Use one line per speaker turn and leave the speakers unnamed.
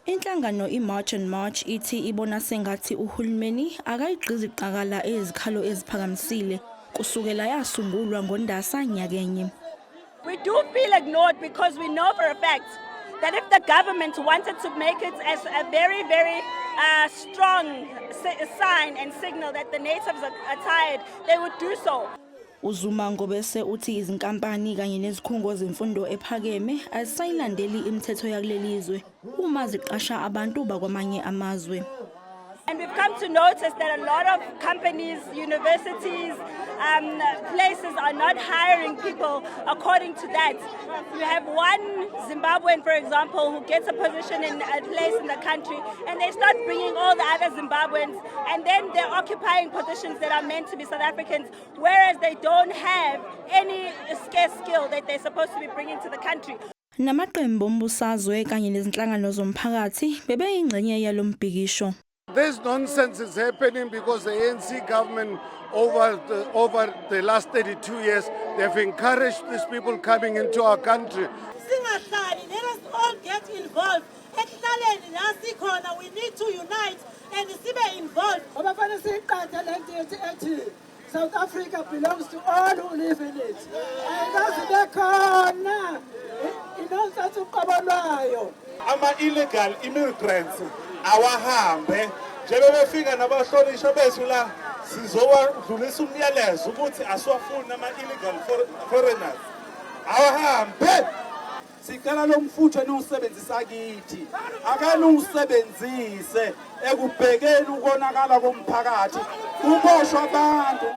Inhlangano iMarch and March ithi ibona sengathi uhulumeni akayigqizi qakala ezikhalo eziphakamisile kusukela yasungulwa ngoNdasa nyakenye.
We do feel ignored because we know for a fact that if the government wanted to make it as a very, very strong sign and signal that the natives are tired, they would do so.
Uzuma ngobese uthi izinkampani kanye nezikhungo zemfundo ephakeme azisayilandeli imithetho yakulelizwe uma ziqasha abantu bakwamanye amazwe.
And we've come to notice that a lot of companies, universities, places are not hiring people according to that. You have one Zimbabwean, for example, who gets a position in a place in the country, and they start bringing all the other Zimbabweans, and then they're occupying positions that are meant to be South Africans, whereas they don't have any scarce skill that they're supposed to be bringing to the country.
Namaqembu ombusazwe kanye nezinhlangano zomphakathi bebeyingxenye yalombhikisho.
This nonsense is happening because the ANC government over the last 32 years, they've encouraged these people coming into our country.
Singahlali, let us all get involved. Ekuhlaleni la sikhona, we need to unite and sibe involved.
Abafana siqhathe lento ethi South Africa belongs to all who live in it. Ayikaze bekhona inonsense uqabalwayo.
Ama-illegal immigrants awahambe njebe befika nabahlolisha bethu la sizowadlulisa umyalezo ukuthi asiwafuni ama-illegal foreigners awahambe.
Sicela lo mfutho niwusebenzisa kithi akaniwusebenzise ekubhekeni ukonakala komphakathi kuboshwa abantu.